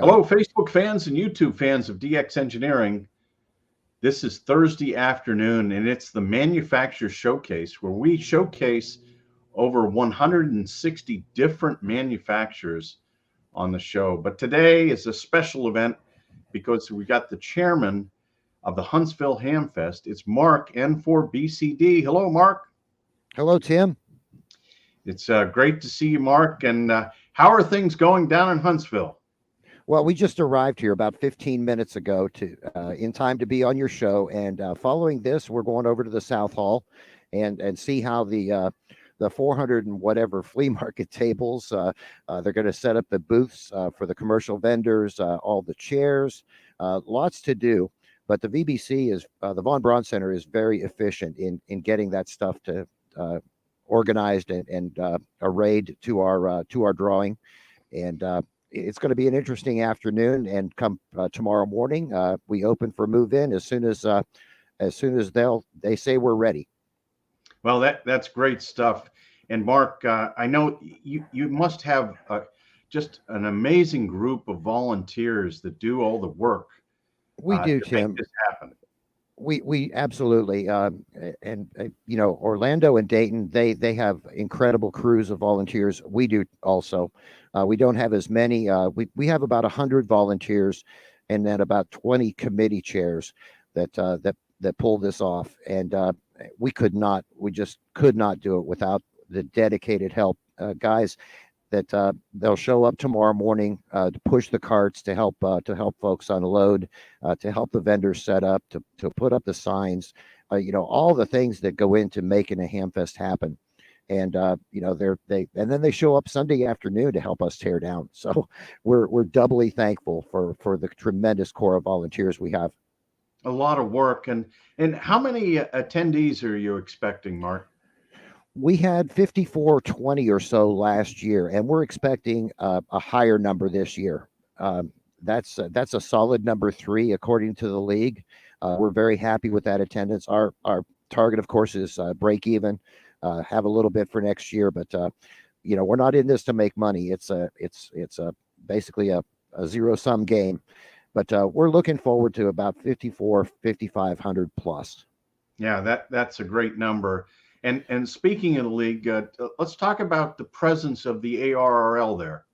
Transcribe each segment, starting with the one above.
Hello, Facebook fans and YouTube fans of DX Engineering. This is Thursday afternoon, and it's the Manufacturer Showcase, where we showcase over 160 different manufacturers on the show. But today is a special event because we got the chairman of the Huntsville Hamfest. It's Mark, N4BCD. Hello, Mark. Hello, Tim. It's great to see you, Mark. And how are things going down in Huntsville? Well, we just arrived here about 15 minutes ago in time to be on your show. And following this, we're going over to the South Hall and see how the 400 and whatever flea market tables, they're going to set up the booths for the commercial vendors, all the chairs, lots to do. But the VBC is the Von Braun Center is very efficient in getting that stuff to organized and arrayed to our drawing. And it's going to be an interesting afternoon. And come tomorrow morning, we open for move in as soon as they say we're ready. Well, that's great stuff. And Mark, I know you must have just an amazing group of volunteers that do all the work. We do, to Tim. Make this happen. We absolutely and Orlando and Dayton, they have incredible crews of volunteers. We do also. We don't have as many. We have about 100 volunteers, and then about 20 committee chairs that pull this off. And we just could not do it without the dedicated help, guys. That they'll show up tomorrow morning to push the carts, to help folks unload, to help the vendors set up, to put up the signs, all the things that go into making a Hamfest happen. And and then they show up Sunday afternoon to help us tear down. So we're doubly thankful for the tremendous core of volunteers we have. A lot of work. And how many attendees are you expecting, Mark? We had 5420 or so last year, and we're expecting a higher number this year. That's a solid number 3 according to the league. We're very happy with that attendance. Our target, of course, is break even. Have a little bit for next year, but we're not in this to make money. It's basically a zero sum game. But we're looking forward to about 5,500 plus. Yeah, that's a great number. And speaking of the league, let's talk about the presence of the ARRL there.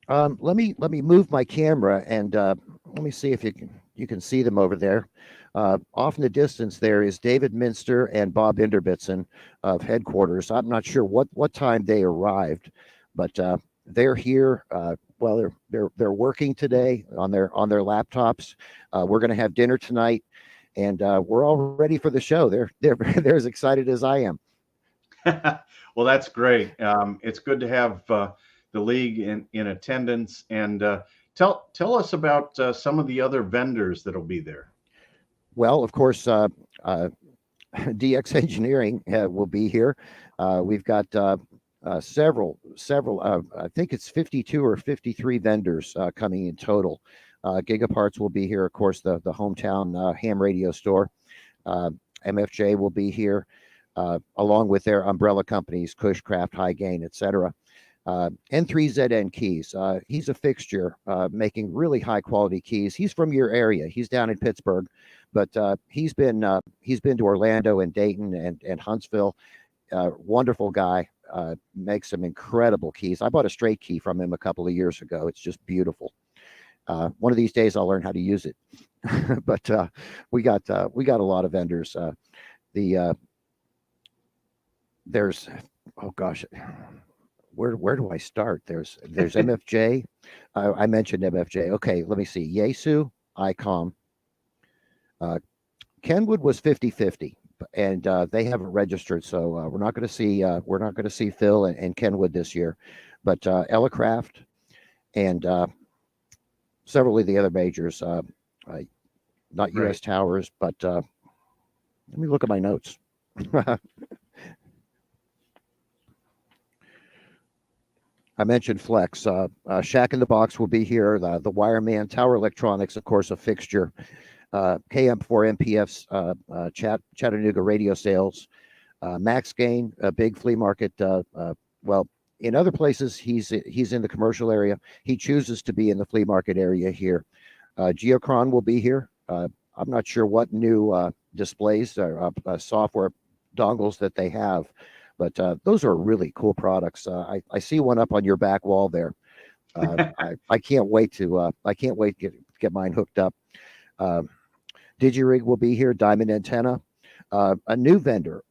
Let me move my camera and let me see if you can see them over there. Off in the distance there is David Minster and Bob Inderbitson of headquarters. I'm not sure what time they arrived, but they're here. Well, they're working today on their laptops. We're going to have dinner tonight. And we're all ready for the show. They're as excited as I am. Well, that's great. It's good to have the league in attendance. And tell us about some of the other vendors that'll be there. Well, of course, DX Engineering will be here. We've got several. I think it's 52 or 53 vendors coming in total. Gigaparts will be here, of course, the hometown ham radio store. MFJ will be here, along with their umbrella companies, Cushcraft, High Gain, etc. N3ZN Keys. He's a fixture, making really high quality keys. He's from your area. He's down in Pittsburgh, but he's been to Orlando and Dayton and Huntsville. Wonderful guy. Makes some incredible keys. I bought a straight key from him a couple of years ago. It's just beautiful. One of these days I'll learn how to use it. But we got a lot of vendors. There's oh gosh, where do I start? There's MFJ. I mentioned MFJ. Okay, let me see. Yaesu, ICOM. Kenwood was 50-50, and they haven't registered, so we're not going to see Phil and Kenwood this year. But Ellicraft and several of the other majors, not Right. U.S. Towers, but let me look at my notes. I mentioned Flex. Shack in the Box will be here. The Wireman, Tower Electronics, of course, a fixture. KM4 MPF's Chattanooga radio sales. Max Gain, a big flea market. Well, In other places, he's in the commercial area. He chooses to be in the flea market area here. Geocron will be here. I'm not sure what new displays or software dongles that they have, but those are really cool products. I see one up on your back wall there. I can't wait to get mine hooked up. Digirig will be here. Diamond Antenna, a new vendor,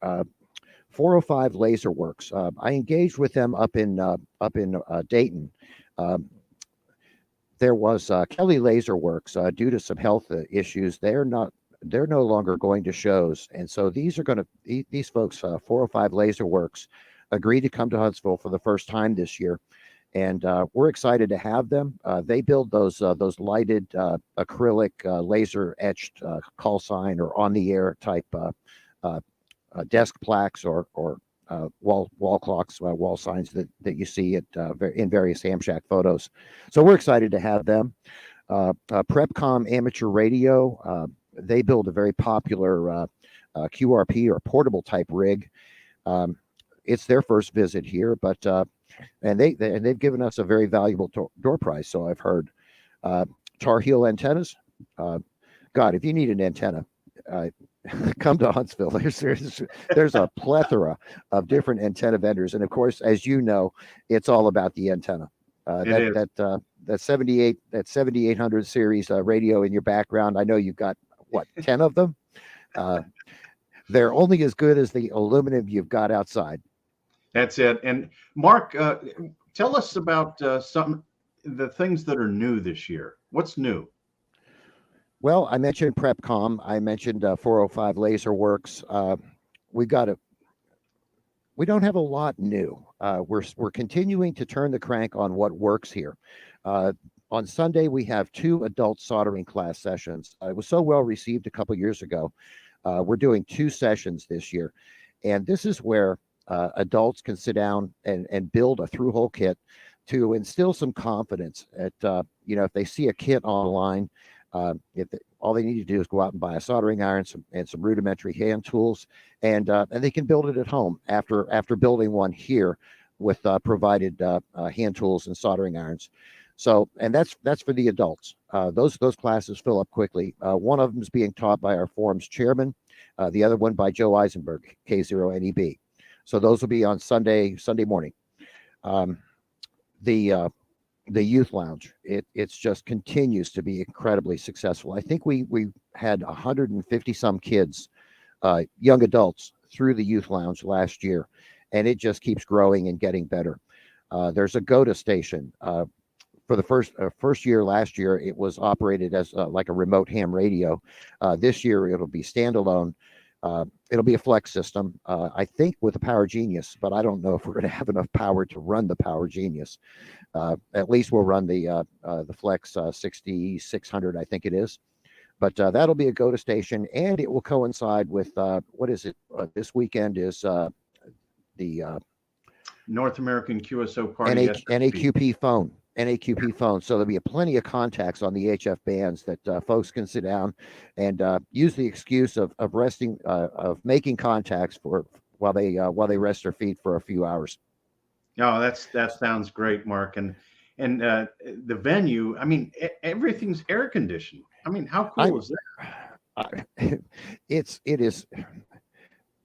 405 Laser Works. I engaged with them up in Dayton. There was Kelly Laser Works due to some health issues. They're no longer going to shows, and so these folks, 405 Laser Works, agreed to come to Huntsville for the first time this year, and we're excited to have them. They build those lighted acrylic laser etched call sign or on the air type desk plaques or wall clocks, wall signs that you see in various ham shack photos. So we're excited to have them. Prepcom Amateur Radio, they build a very popular QRP or portable type rig. It's their first visit here, but and they've given us a very valuable door prize. So I've heard. Tar Heel Antennas. God, if you need an antenna, come to Huntsville. There's a plethora of different antenna vendors, and of course, as you know, it's all about the antenna. That 7800 series radio in your background. I know you've got 10 of them. They're only as good as the aluminum you've got outside. That's it. And Mark, tell us about the things that are new this year. What's new? Well, I mentioned Prepcom. I mentioned 405 Laser Works. We don't have a lot new. We're continuing to turn the crank on what works here. On Sunday, we have 2 adult soldering class sessions. It was so well received a couple years ago. We're doing 2 sessions this year, and this is where adults can sit down and build a through-hole kit to instill some confidence. If they see a kit online, all they need to do is go out and buy a soldering iron and some rudimentary hand tools, and they can build it at home after building one here with provided hand tools and soldering irons. So, and that's for the adults. Those classes fill up quickly. One of them is being taught by our forum's chairman, the other one by Joe Eisenberg, K0NEB. So those will be on Sunday morning. The youth lounge, it's just continues to be incredibly successful. I think we had 150 some kids, young adults, through the youth lounge last year, and it just keeps growing and getting better. There's a GOTA station. For the first year last year, it was operated as like a remote ham radio. This year it'll be standalone. It'll be a flex system, I think, with a Power Genius, but I don't know if we're going to have enough power to run the Power Genius. At least we'll run the Flex 6600, I think it is. But that'll be a GOTA station, and it will coincide with what is it? This weekend is the North American QSO Party NAQP phone. NAQP phone. So there'll be plenty of contacts on the HF bands that folks can sit down and use the excuse of resting, of making contacts while they rest their feet for a few hours. Oh, that sounds great, Mark. And the venue, I mean, everything's air conditioned. I mean, how cool is that? It is.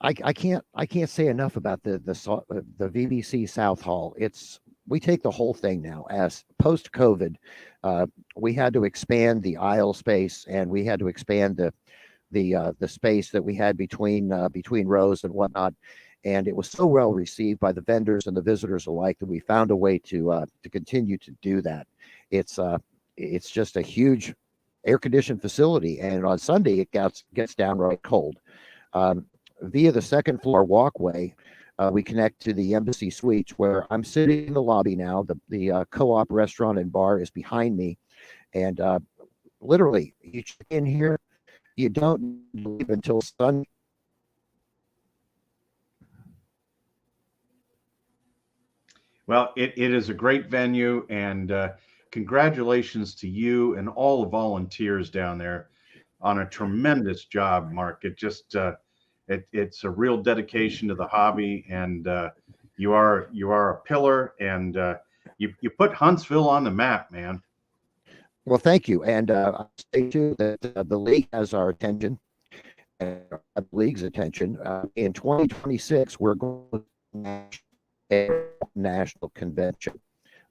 I can't say enough about the VBC South Hall. We take the whole thing now as post-COVID. We had to expand the aisle space, and we had to expand the space that we had between rows and whatnot. And it was so well received by the vendors and the visitors alike that we found a way to continue to do that. It's just a huge air-conditioned facility, and on Sunday it gets downright cold. Via the second floor walkway, we connect to the Embassy Suites, where I'm sitting in the lobby now. The Co-op restaurant and bar is behind me, and literally, you check in here, you don't leave until Sunday. Well, it is a great venue, and congratulations to you and all the volunteers down there on a tremendous job, Mark. It just it's a real dedication to the hobby, and You are a pillar, and you put Huntsville on the map, man. Well, thank you. And I say too that the league has our attention, and the league's attention. In 2026, we're going to a national convention.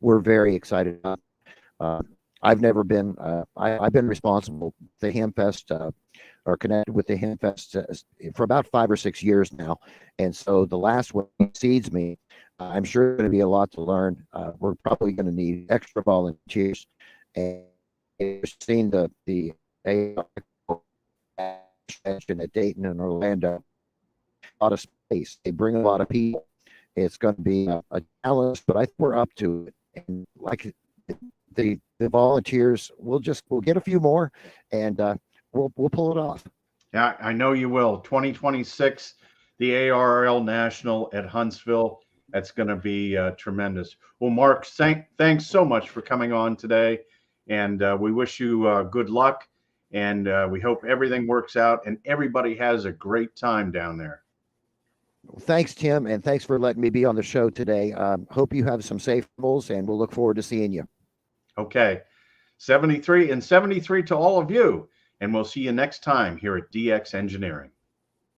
We're very excited about it. I've never been. I've been responsible for the Hamfest, or connected with the Hamfest for about 5 or 6 years now, and so the last one exceeds me. I'm sure there's going to be a lot to learn. We're probably going to need extra volunteers, and we've seen the mentioned at Dayton and Orlando, a lot of space. They bring a lot of people. It's going to be a challenge, but I think we're up to it. And like the volunteers, we'll get a few more, and we'll pull it off. Yeah, I know you will. 2026, the ARL National at Huntsville. That's going to be tremendous. Well, Mark, thanks so much for coming on today, and we wish you good luck, and we hope everything works out and everybody has a great time down there. Thanks, Tim, and thanks for letting me be on the show today. Hope you have some safe travels, and we'll look forward to seeing you. Okay, 73 to all of you, and we'll see you next time here at DX Engineering.